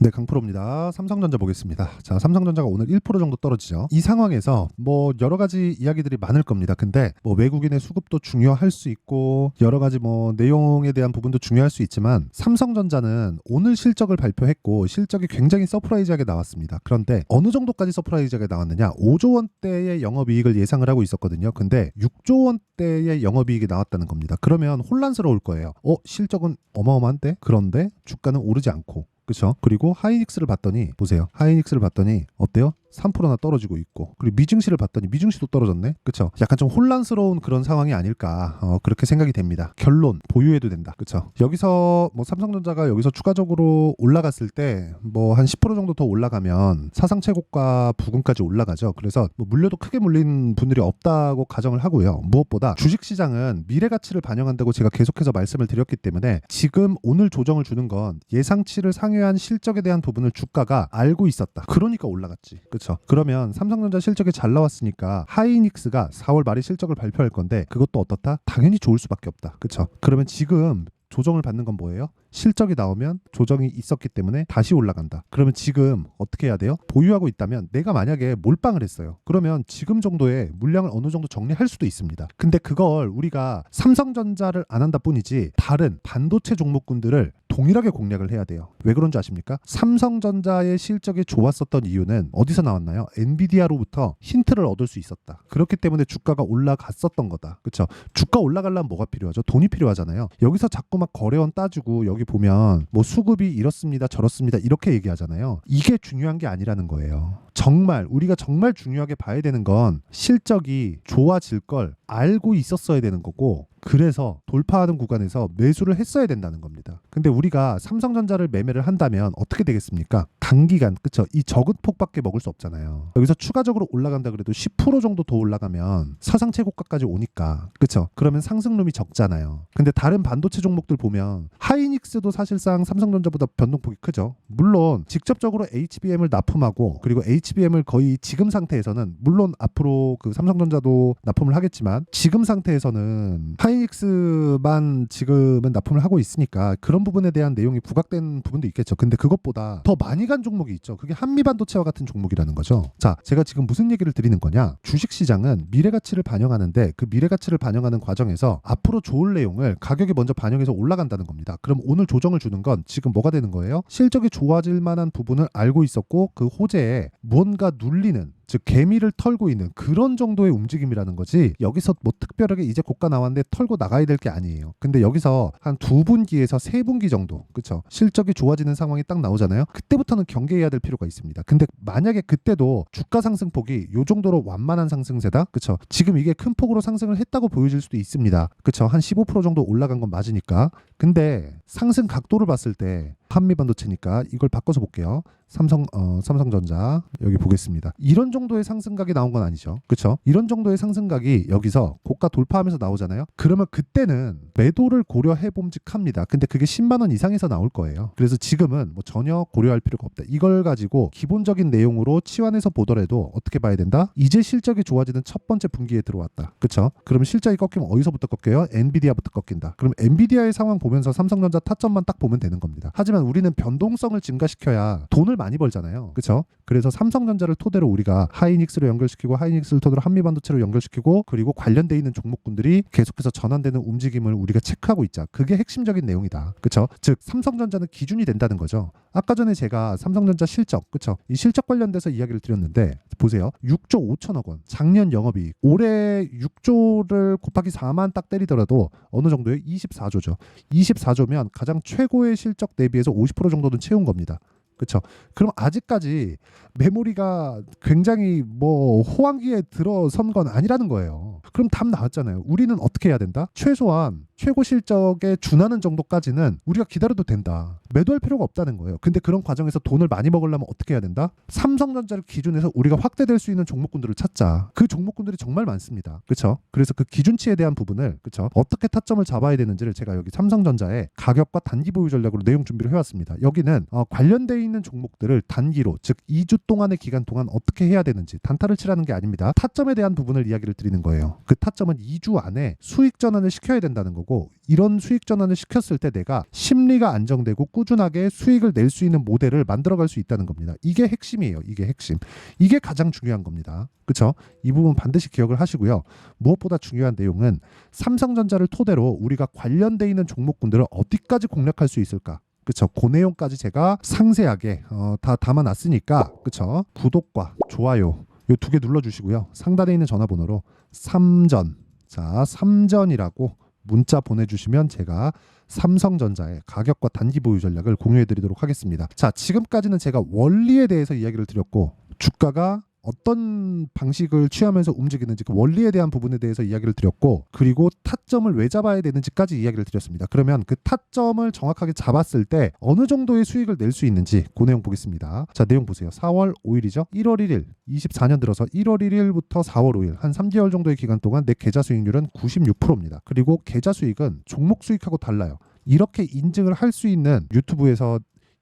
네, 강프로입니다. 삼성전자 보겠습니다. 자, 삼성전자가 오늘 1% 정도 떨어지죠. 이 상황에서 뭐 여러 가지 이야기들이 많을 겁니다. 근데 뭐 외국인의 수급도 중요할 수 있고 여러 가지 뭐 내용에 대한 부분도 중요할 수 있지만 삼성전자는 오늘 실적을 발표했고 실적이 굉장히 서프라이즈하게 나왔습니다. 그런데 어느 정도까지 서프라이즈하게 나왔느냐? 5조 원대의 영업이익을 예상을 하고 있었거든요. 근데 6조 원대의 영업이익이 나왔다는 겁니다. 그러면 혼란스러울 거예요. 실적은 어마어마한데? 그런데 주가는 오르지 않고. 그렇죠. 그리고 하이닉스를 봤더니 보세요. 하이닉스를 봤더니 어때요? 3%나 떨어지고 있고, 그리고 미증시를 봤더니 미증시도 떨어졌네. 그렇죠. 약간 좀 혼란스러운 그런 상황이 아닐까 그렇게 생각이 됩니다. 결론 보유해도 된다. 그렇죠. 여기서 뭐 삼성전자가 여기서 추가적으로 올라갔을 때 뭐 한 10% 정도 더 올라가면 사상 최고가 부근까지 올라가죠. 그래서 뭐 물려도 크게 물린 분들이 없다고 가정을 하고요. 무엇보다 주식시장은 미래 가치를 반영한다고 제가 계속해서 말씀을 드렸기 때문에 지금 오늘 조정을 주는 건 예상치를 상회한 실적에 대한 부분을 주가가 알고 있었다. 그러니까 올라갔지. 그렇죠. 그러면 삼성전자 실적이 잘 나왔으니까 하이닉스가 4월 말에 실적을 발표할 건데 그것도 어떻다? 당연히 좋을 수밖에 없다. 그렇죠. 그러면 지금 조정을 받는 건 뭐예요? 실적이 나오면 조정이 있었기 때문에 다시 올라간다. 그러면 지금 어떻게 해야 돼요? 보유하고 있다면 내가 만약에 몰빵을 했어요. 그러면 지금 정도의 물량을 어느 정도 정리할 수도 있습니다. 근데 그걸 우리가 삼성전자를 안 한다 뿐이지 다른 반도체 종목군들을 동일하게 공략을 해야 돼요. 왜 그런 줄 아십니까? 삼성전자의 실적이 좋았었던 이유는 어디서 나왔나요? 엔비디아로부터 힌트를 얻을 수 있었다. 그렇기 때문에 주가가 올라갔었던 거다. 그렇죠? 주가 올라가려면 뭐가 필요하죠? 돈이 필요하잖아요. 여기서 자꾸 막 거래원 따지고 여기 보면 뭐 수급이 이렇습니다, 저렇습니다 이렇게 얘기하잖아요. 이게 중요한 게 아니라는 거예요. 정말 우리가 정말 중요하게 봐야 되는 건 실적이 좋아질 걸 알고 있었어야 되는 거고, 그래서 돌파하는 구간에서 매수를 했어야 된다는 겁니다. 근데 우리가 삼성전자를 매매를 한다면 어떻게 되겠습니까? 단기간, 그쵸? 이 적은 폭밖에 먹을 수 없잖아요. 여기서 추가적으로 올라간다 그래도 10% 정도 더 올라가면 사상 최고가까지 오니까, 그쵸? 그러면 상승룸이 적잖아요. 근데 다른 반도체 종목들 보면 하이닉스도 사실상 삼성전자보다 변동폭이 크죠. 물론 직접적으로 HBM을 납품하고 그리고 HBM을 거의 지금 상태에서는, 물론 앞으로 그 삼성전자도 납품을 하겠지만 지금 상태에서는 하이닉스만 지금은 납품을 하고 있으니까 그런 부분에 대한 내용이 부각된 부분도 있겠죠. 근데 그것보다 더 많이 간 종목이 있죠. 그게 한미반도체와 같은 종목이라는 거죠. 자, 제가 지금 무슨 얘기를 드리는 거냐? 주식시장은 미래가치를 반영하는데 그 미래가치를 반영하는 과정에서 앞으로 좋을 내용을 가격이 먼저 반영해서 올라간다는 겁니다. 그럼 오늘 조정을 주는 건 지금 뭐가 되는 거예요? 실적이 좋아질 만한 부분을 알고 있었고 그 호재에 무언가 눌리는, 즉 개미를 털고 있는 그런 정도의 움직임이라는 거지, 여기서 뭐 특별하게 이제 고가 나왔는데 털고 나가야 될 게 아니에요. 근데 여기서 한 2분기에서 3분기 정도, 그쵸? 실적이 좋아지는 상황이 딱 나오잖아요. 그때부터는 경계해야 될 필요가 있습니다. 근데 만약에 그때도 주가 상승폭이 요 정도로 완만한 상승세다, 그쵸? 지금 이게 큰 폭으로 상승을 했다고 보여질 수도 있습니다. 그쵸? 한 15% 정도 올라간 건 맞으니까. 근데 상승 각도를 봤을 때 한미반도체니까 이걸 바꿔서 볼게요. 삼성전자 여기 보겠습니다. 이런 정도의 상승각이 나온 건 아니죠. 그렇죠? 이런 정도의 상승각이 여기서 고가 돌파하면서 나오잖아요. 그러면 그때는 매도를 고려해 봄직합니다. 근데 그게 10만 원 이상에서 나올 거예요. 그래서 지금은 뭐 전혀 고려할 필요가 없다. 이걸 가지고 기본적인 내용으로 치환해서 보더라도 어떻게 봐야 된다? 이제 실적이 좋아지는 첫 번째 분기에 들어왔다. 그렇죠? 그럼 실적이 꺾이면 어디서부터 꺾여요? 엔비디아부터 꺾인다. 그럼 엔비디아의 상황 보면서 삼성전자 타점만 딱 보면 되는 겁니다. 하지만 우리는 변동성을 증가시켜야 돈을 많이 벌잖아요. 그렇죠? 그래서 삼성전자를 토대로 우리가 하이닉스로 연결시키고 하이닉스를 토대로 한미반도체로 연결시키고 그리고 관련돼 있는 종목군들이 계속해서 전환되는 움직임을 우리가 체크하고 있자. 그게 핵심적인 내용이다. 그렇죠? 즉 삼성전자는 기준이 된다는 거죠. 아까 전에 제가 삼성전자 실적, 그렇죠? 이 실적 관련돼서 이야기를 드렸는데 보세요. 6조 5천억 원. 작년 영업이익. 올해 6조를 곱하기 4만 딱 때리더라도 어느 정도예요? 24조죠. 24조면 가장 최고의 실적 대비해서 50% 정도는 채운 겁니다. 그렇죠. 그럼 아직까지 메모리가 굉장히 뭐 호황기에 들어선 건 아니라는 거예요. 그럼 답 나왔잖아요. 우리는 어떻게 해야 된다? 최소한 최고 실적에 준하는 정도까지는 우리가 기다려도 된다. 매도할 필요가 없다는 거예요. 근데 그런 과정에서 돈을 많이 먹으려면 어떻게 해야 된다? 삼성전자를 기준해서 우리가 확대될 수 있는 종목군들을 찾자. 그 종목군들이 정말 많습니다. 그렇죠? 그래서 그 기준치에 대한 부분을, 그렇죠? 어떻게 타점을 잡아야 되는지를 제가 여기 삼성전자의 가격과 단기 보유 전략으로 내용 준비를 해왔습니다. 여기는 관련돼 있는 종목들을 단기로, 즉 2주 동안의 기간 동안 어떻게 해야 되는지 단타를 치라는 게 아닙니다. 타점에 대한 부분을 이야기를 드리는 거예요. 그 타점은 2주 안에 수익 전환을 시켜야 된다는 거고, 이런 수익 전환을 시켰을 때 내가 심리가 안정되고 꾸준하게 수익을 낼 수 있는 모델을 만들어갈 수 있다는 겁니다. 이게 핵심이에요. 이게 핵심. 이게 가장 중요한 겁니다. 그렇죠? 이 부분 반드시 기억을 하시고요. 무엇보다 중요한 내용은 삼성전자를 토대로 우리가 관련돼 있는 종목군들을 어디까지 공략할 수 있을까? 그쵸? 그 내용까지 제가 상세하게 다 담아놨으니까, 그쵸? 구독과 좋아요 이 두 개 눌러주시고요. 상단에 있는 전화번호로 삼전, 자 삼전이라고 문자 보내주시면 제가 삼성전자의 가격과 단기 보유 전략을 공유해드리도록 하겠습니다. 자, 지금까지는 제가 원리에 대해서 이야기를 드렸고, 주가가 어떤 방식을 취하면서 움직이는지 그 원리에 대한 부분에 대해서 이야기를 드렸고, 그리고 타점을 왜 잡아야 되는지까지 이야기를 드렸습니다. 그러면 그 타점을 정확하게 잡았을 때 어느 정도의 수익을 낼 수 있는지 그 내용 보겠습니다. 자, 내용 보세요. 4월 5일이죠. 1월 1일 24년 들어서 1월 1일부터 4월 5일 한 3개월 정도의 기간 동안 내 계좌 수익률은 96%입니다. 그리고 계좌 수익은 종목 수익하고 달라요. 이렇게 인증을 할 수 있는, 유튜브에서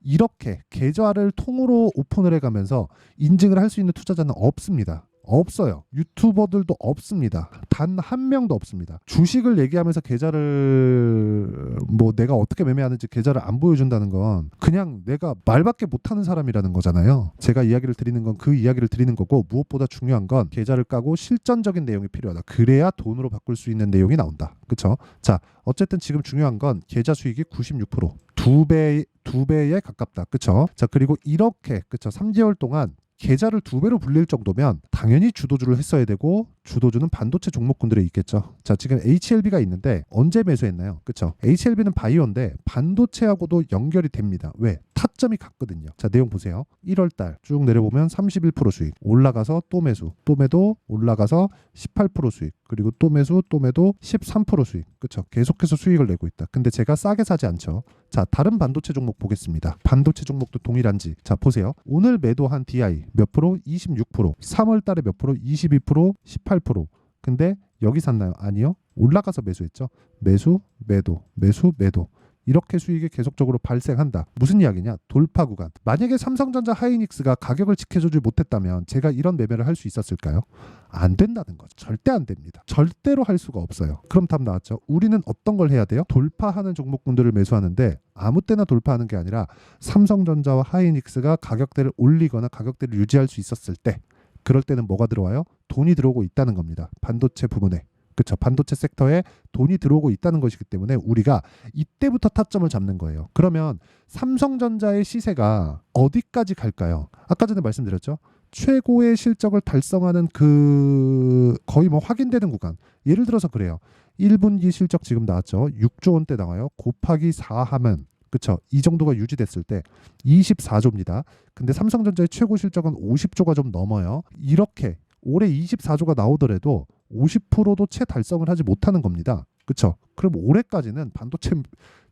이렇게 계좌를 통으로 오픈을 해가면서 인증을 할 수 있는 투자자는 없습니다. 없어요. 유튜버들도 없습니다. 단 한 명도 없습니다. 주식을 얘기하면서 계좌를 내가 어떻게 매매하는지 계좌를 안 보여준다는 건 그냥 내가 말밖에 못하는 사람이라는 거잖아요. 제가 이야기를 드리는 건 그 이야기를 드리는 거고, 무엇보다 중요한 건 계좌를 까고 실전적인 내용이 필요하다. 그래야 돈으로 바꿀 수 있는 내용이 나온다. 그렇죠? 자, 어쨌든 지금 중요한 건 계좌 수익이 96%, 두 배에 가깝다. 그렇죠? 자, 그리고 이렇게, 그렇죠? 3개월 동안 계좌를 2배로 불릴 정도면 당연히 주도주를 했어야 되고, 주도주는 반도체 종목군들에 있겠죠. 자, 지금 HLB가 있는데 언제 매수했나요? 그렇죠? HLB는 바이오인데 반도체하고도 연결이 됩니다. 왜? 타점이 같거든요. 자, 내용 보세요. 1월달 쭉 내려보면 31% 수익, 올라가서 또 매수, 또 매도, 올라가서 18% 수익, 그리고 또 매수, 또 매도 13% 수익. 그렇죠? 계속해서 수익을 내고 있다. 근데 제가 싸게 사지 않죠. 자, 다른 반도체 종목 보겠습니다. 반도체 종목도 동일한지. 자, 보세요. 오늘 매도한 DI 몇 프로? 26%. 3월 달에 몇 프로? 22%, 18%. 근데 여기 샀나요? 아니요. 올라가서 매수했죠. 매수, 매도, 매수, 매도. 이렇게 수익이 계속적으로 발생한다. 무슨 이야기냐? 돌파 구간. 만약에 삼성전자 하이닉스가 가격을 지켜주지 못했다면 제가 이런 매매를 할 수 있었을까요? 안 된다는 거죠. 절대 안 됩니다. 절대로 할 수가 없어요. 그럼 답 나왔죠. 우리는 어떤 걸 해야 돼요? 돌파하는 종목군들을 매수하는데, 아무 때나 돌파하는 게 아니라 삼성전자와 하이닉스가 가격대를 올리거나 가격대를 유지할 수 있었을 때, 그럴 때는 뭐가 들어와요? 돈이 들어오고 있다는 겁니다. 반도체 부분에. 그렇죠. 반도체 섹터에 돈이 들어오고 있다는 것이기 때문에 우리가 이때부터 타점을 잡는 거예요. 그러면 삼성전자의 시세가 어디까지 갈까요? 아까 전에 말씀드렸죠. 최고의 실적을 달성하는 그 거의 확인되는 구간. 예를 들어서 그래요. 1분기 실적 지금 나왔죠. 6조 원대 나와요. 곱하기 4 하면, 그렇죠. 이 정도가 유지됐을 때 24조입니다. 근데 삼성전자의 최고 실적은 50조가 좀 넘어요. 이렇게 올해 24조가 나오더라도 50%도 채 달성을 하지 못하는 겁니다. 그렇죠? 그럼 올해까지는 반도체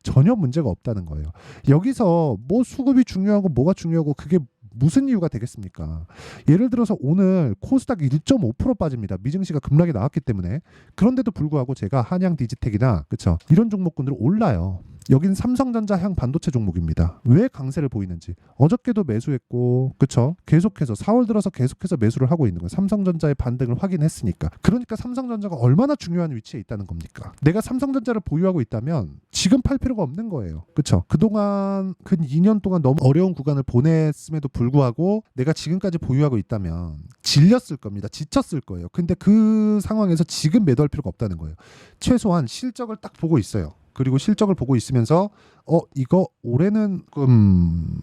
전혀 문제가 없다는 거예요. 여기서 수급이 중요하고 뭐가 중요하고 그게 무슨 이유가 되겠습니까? 예를 들어서 오늘 코스닥 1.5% 빠집니다. 미증시가 급락이 나왔기 때문에. 그런데도 불구하고 제가 한양 디지텍이나, 그렇죠? 이런 종목군들은 올라요. 여긴 삼성전자향 반도체 종목입니다. 왜 강세를 보이는지. 어저께도 매수했고, 그쵸? 계속해서 4월 들어서 계속해서 매수를 하고 있는 거예요. 삼성전자의 반등을 확인했으니까. 그러니까 삼성전자가 얼마나 중요한 위치에 있다는 겁니까? 내가 삼성전자를 보유하고 있다면 지금 팔 필요가 없는 거예요. 그쵸? 그동안 근 2년 동안 너무 어려운 구간을 보냈음에도 불구하고 내가 지금까지 보유하고 있다면 질렸을 겁니다. 지쳤을 거예요. 근데 그 상황에서 지금 매도할 필요가 없다는 거예요. 최소한 실적을 딱 보고 있어요. 그리고 실적을 보고 있으면서 이거 올해는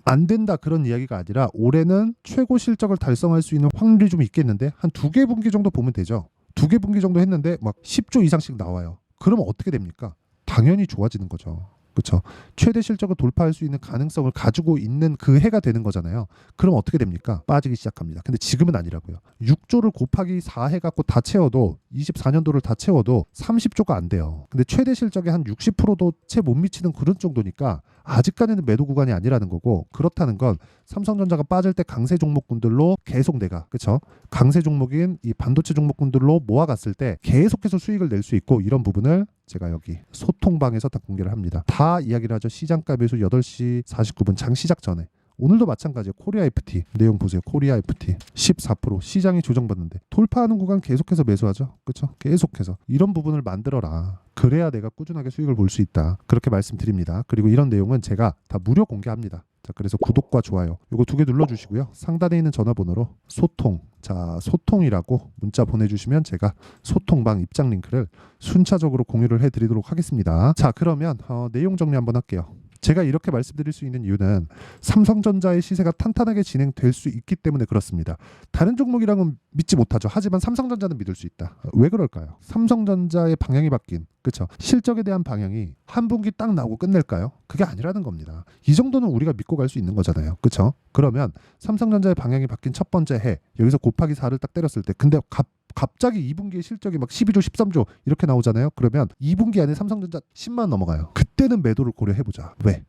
안 된다 그런 이야기가 아니라, 올해는 최고 실적을 달성할 수 있는 확률이 좀 있겠는데, 한 2개 분기 정도 보면 되죠. 2개 분기 정도 했는데 10조 이상씩 나와요. 그러면 어떻게 됩니까? 당연히 좋아지는 거죠. 그렇죠? 최대 실적을 돌파할 수 있는 가능성을 가지고 있는 그 해가 되는 거잖아요. 그럼 어떻게 됩니까? 빠지기 시작합니다. 근데 지금은 아니라고요. 6조를 곱하기 4 해갖고 다 채워도, 24년도를 다 채워도 30조가 안 돼요. 근데 최대 실적의 한 60%도 채 못 미치는 그런 정도니까 아직까지는 매도 구간이 아니라는 거고, 그렇다는 건 삼성전자가 빠질 때 강세 종목군들로 계속 내가, 그렇죠? 강세 종목인 이 반도체 종목군들로 모아갔을 때 계속해서 수익을 낼 수 있고, 이런 부분을 제가 여기 소통방에서 다 공개를 합니다. 다 이야기를 하죠. 시장가 매수 8시 49분 장 시작 전에. 오늘도 마찬가지예요. 코리아 FT 내용 보세요. 코리아 FT 14% 시장이 조정받는데 돌파하는 구간 계속해서 매수하죠. 그렇죠? 계속해서 이런 부분을 만들어라. 그래야 내가 꾸준하게 수익을 볼 수 있다. 그렇게 말씀드립니다. 그리고 이런 내용은 제가 다 무료 공개합니다. 자, 그래서 구독과 좋아요 요거 2개 눌러주시고요. 상단에 있는 전화번호로 소통이라고 문자 보내주시면 제가 소통방 입장 링크를 순차적으로 공유를 해드리도록 하겠습니다. 자, 그러면 내용 정리 한번 할게요. 제가 이렇게 말씀드릴 수 있는 이유는 삼성전자의 시세가 탄탄하게 진행될 수 있기 때문에 그렇습니다. 다른 종목이랑은 믿지 못하죠. 하지만 삼성전자는 믿을 수 있다. 왜 그럴까요? 삼성전자의 방향이 바뀐, 그렇죠? 실적에 대한 방향이 한 분기 딱 나오고 끝낼까요? 그게 아니라는 겁니다. 이 정도는 우리가 믿고 갈 수 있는 거잖아요. 그렇죠? 그러면 삼성전자의 방향이 바뀐 첫 번째 해, 여기서 곱하기 4를 딱 때렸을 때, 근데 갑자기 2분기의 실적이 막 12조, 13조 이렇게 나오잖아요. 그러면 2분기 안에 삼성전자 10만 원 넘어가요. 그때는 매도를 고려해보자. 왜?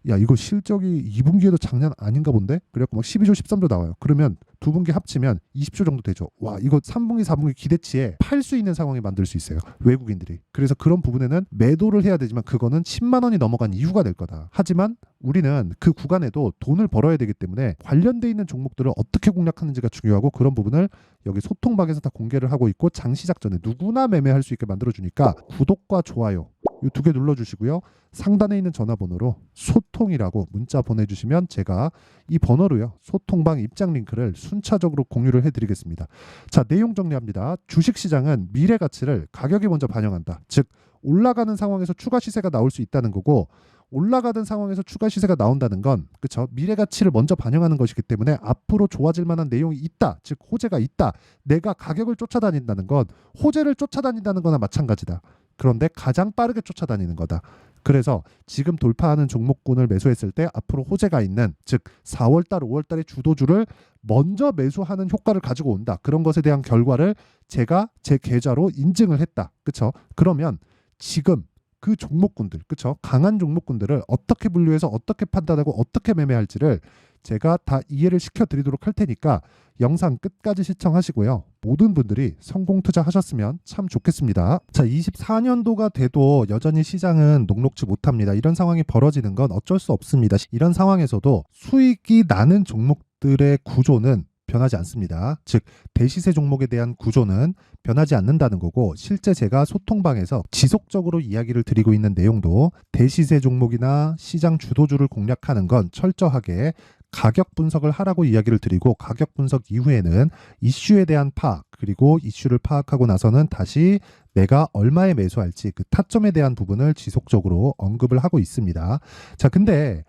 야, 이거 실적이 2분기에도 장난 아닌가 본데? 그래갖고 막 12조, 13조 나와요. 그러면 두 분기 합치면 20조 정도 되죠. 와, 이거 3분기, 4분기 기대치에 팔 수 있는 상황이 만들 수 있어요. 외국인들이. 그래서 그런 부분에는 매도를 해야 되지만 그거는 10만 원이 넘어간 이유가 될 거다. 하지만 우리는 그 구간에도 돈을 벌어야 되기 때문에 관련돼 있는 종목들을 어떻게 공략하는지가 중요하고, 그런 부분을 여기 소통방에서 다 공개를 하고 있고, 장 시작 전에 누구나 매매할 수 있게 만들어주니까 구독과 좋아요 이 2개 눌러주시고요. 상단에 있는 전화번호로 소통이라고 문자 보내주시면 제가 이 번호로요, 소통방 입장 링크를 순차적으로 공유를 해드리겠습니다. 자, 내용 정리합니다. 주식시장은 미래 가치를 가격이 먼저 반영한다. 즉 올라가는 상황에서 추가 시세가 나올 수 있다는 거고, 올라가던 상황에서 추가 시세가 나온다는 건, 그렇죠, 미래 가치를 먼저 반영하는 것이기 때문에 앞으로 좋아질 만한 내용이 있다, 즉 호재가 있다. 내가 가격을 쫓아다닌다는 건 호재를 쫓아다닌다는 거나 마찬가지다. 그런데 가장 빠르게 쫓아다니는 거다. 그래서 지금 돌파하는 종목군을 매수했을 때 앞으로 호재가 있는, 즉 4월달, 5월달의 주도주를 먼저 매수하는 효과를 가지고 온다. 그런 것에 대한 결과를 제가 제 계좌로 인증을 했다. 그렇죠? 그러면 지금 그 종목군들, 그렇죠? 강한 종목군들을 어떻게 분류해서 어떻게 판단하고 어떻게 매매할지를 제가 다 이해를 시켜드리도록 할 테니까 영상 끝까지 시청하시고요. 모든 분들이 성공 투자하셨으면 참 좋겠습니다. 자, 24년도가 돼도 여전히 시장은 녹록지 못합니다. 이런 상황이 벌어지는 건 어쩔 수 없습니다. 이런 상황에서도 수익이 나는 종목들의 구조는 변하지 않습니다. 즉 대시세 종목에 대한 구조는 변하지 않는다는 거고, 실제 제가 소통방에서 지속적으로 이야기를 드리고 있는 내용도 대시세 종목이나 시장 주도주를 공략하는 건 철저하게 가격 분석을 하라고 이야기를 드리고, 가격 분석 이후에는 이슈에 대한 파악, 그리고 이슈를 파악하고 나서는 다시 내가 얼마에 매수할지 그 타점에 대한 부분을 지속적으로 언급을 하고 있습니다. 자, 근데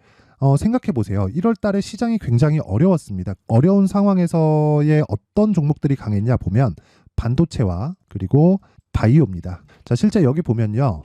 생각해 보세요. 1월 달에 시장이 굉장히 어려웠습니다. 어려운 상황에서의 어떤 종목들이 강했냐 보면 반도체와 그리고 바이오입니다. 자, 실제 여기 보면요.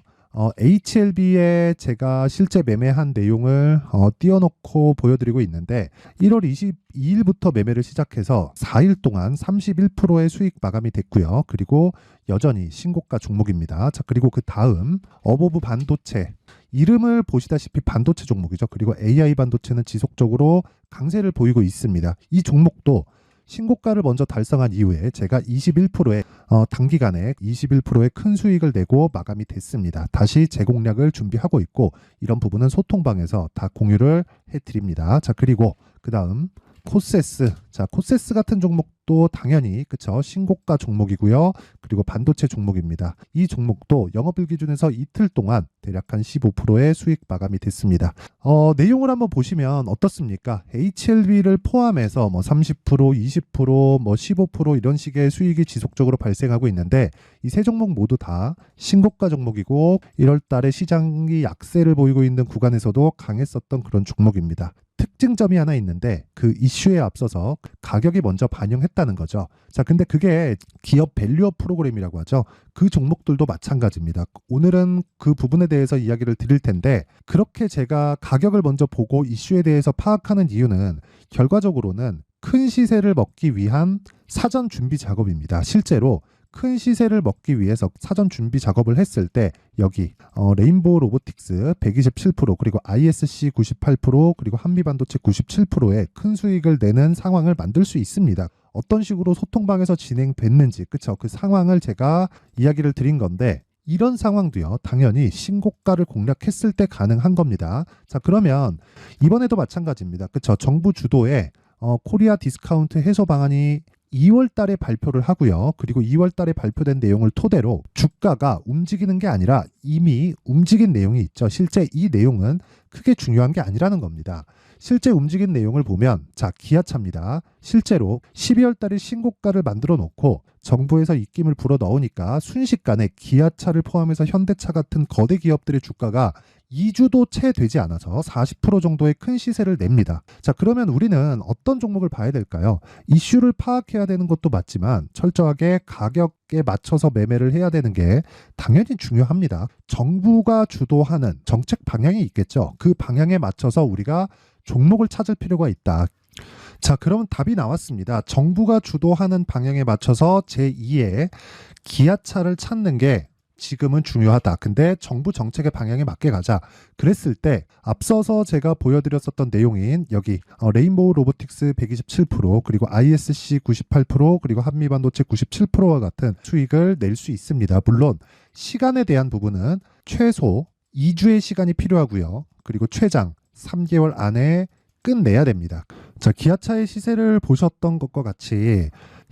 HLB에 제가 실제 매매한 내용을 띄워놓고 보여드리고 있는데, 1월 22일부터 매매를 시작해서 4일 동안 31%의 수익 마감이 됐고요. 그리고 여전히 신고가 종목입니다. 자, 그리고 그 다음 어보브 반도체, 이름을 보시다시피 반도체 종목이죠. 그리고 AI 반도체는 지속적으로 강세를 보이고 있습니다. 이 종목도 신고가를 먼저 달성한 이후에 제가 21%의 단기간에 21%의 큰 수익을 내고 마감이 됐습니다. 다시 재공략을 준비하고 있고, 이런 부분은 소통방에서 다 공유를 해드립니다. 자, 그리고 그 다음 코세스. 자, 코세스 같은 종목도 당연히 그쵸, 신고가 종목이고요. 그리고 반도체 종목입니다. 이 종목도 영업일 기준에서 이틀 동안 대략 한 15%의 수익 마감이 됐습니다. 내용을 한번 보시면 어떻습니까? HLB를 포함해서 뭐 30%, 20%, 뭐 15% 이런 식의 수익이 지속적으로 발생하고 있는데, 이 세 종목 모두 다 신고가 종목이고 1월 달에 시장이 약세를 보이고 있는 구간에서도 강했었던 그런 종목입니다. 특징점이 하나 있는데, 그 이슈에 앞서서 가격이 먼저 반영했다는 거죠. 자, 근데 그게 기업 밸류업 프로그램이라고 하죠. 그 종목들도 마찬가지입니다. 오늘은 그 부분에 대해서 이야기를 드릴 텐데, 그렇게 제가 가격을 먼저 보고 이슈에 대해서 파악하는 이유는 결과적으로는 큰 시세를 먹기 위한 사전 준비 작업입니다. 실제로 큰 시세를 먹기 위해서 사전 준비 작업을 했을 때 여기 레인보우 로보틱스 127%, 그리고 ISC 98%, 그리고 한미반도체 97%의 큰 수익을 내는 상황을 만들 수 있습니다. 어떤 식으로 소통방에서 진행됐는지, 그쵸? 그 상황을 제가 이야기를 드린 건데, 이런 상황도요, 당연히 신고가를 공략했을 때 가능한 겁니다. 자, 그러면 이번에도 마찬가지입니다. 그쵸? 정부 주도의 코리아 디스카운트 해소 방안이 2월 달에 발표를 하고요. 그리고 2월 달에 발표된 내용을 토대로 주가가 움직이는 게 아니라 이미 움직인 내용이 있죠. 실제 이 내용은 크게 중요한 게 아니라는 겁니다. 실제 움직인 내용을 보면, 자, 기아차입니다. 실제로 12월 달에 신고가를 만들어 놓고 정부에서 입김을 불어 넣으니까 순식간에 기아차를 포함해서 현대차 같은 거대 기업들의 주가가 2주도 채 되지 않아서 40% 정도의 큰 시세를 냅니다. 자, 그러면 우리는 어떤 종목을 봐야 될까요? 이슈를 파악해야 되는 것도 맞지만 철저하게 가격에 맞춰서 매매를 해야 되는 게 당연히 중요합니다. 정부가 주도하는 정책 방향이 있겠죠. 그 방향에 맞춰서 우리가 종목을 찾을 필요가 있다. 자, 그러면 답이 나왔습니다. 정부가 주도하는 방향에 맞춰서 제2의 기아차를 찾는 게 지금은 중요하다. 근데 정부 정책의 방향에 맞게 가자. 그랬을 때 앞서서 제가 보여드렸었던 내용인 여기 레인보우 로보틱스 127%, 그리고 ISC 98%, 그리고 한미반도체 97%와 같은 수익을 낼 수 있습니다. 물론 시간에 대한 부분은 최소 2주의 시간이 필요하고요. 그리고 최장 3개월 안에 끝내야 됩니다. 자, 기아차의 시세를 보셨던 것과 같이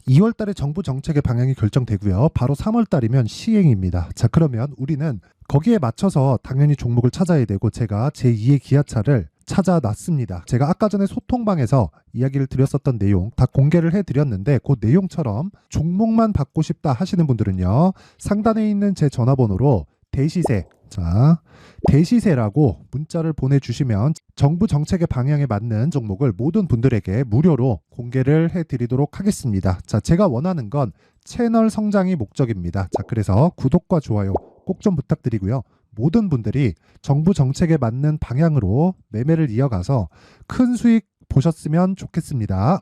2월 달에 정부 정책의 방향이 결정되고요. 바로 3월 달이면 시행입니다. 자, 그러면 우리는 거기에 맞춰서 당연히 종목을 찾아야 되고, 제가 제2의 기아차를 찾아놨습니다. 제가 아까 전에 소통방에서 이야기를 드렸었던 내용 다 공개를 해드렸는데, 그 내용처럼 종목만 받고 싶다 하시는 분들은요, 상단에 있는 제 전화번호로 대시세, 자, 대시세라고 문자를 보내주시면 정부 정책의 방향에 맞는 종목을 모든 분들에게 무료로 공개를 해드리도록 하겠습니다. 자, 제가 원하는 건 채널 성장이 목적입니다. 자, 그래서 구독과 좋아요 꼭 좀 부탁드리고요. 모든 분들이 정부 정책에 맞는 방향으로 매매를 이어가서 큰 수익 보셨으면 좋겠습니다.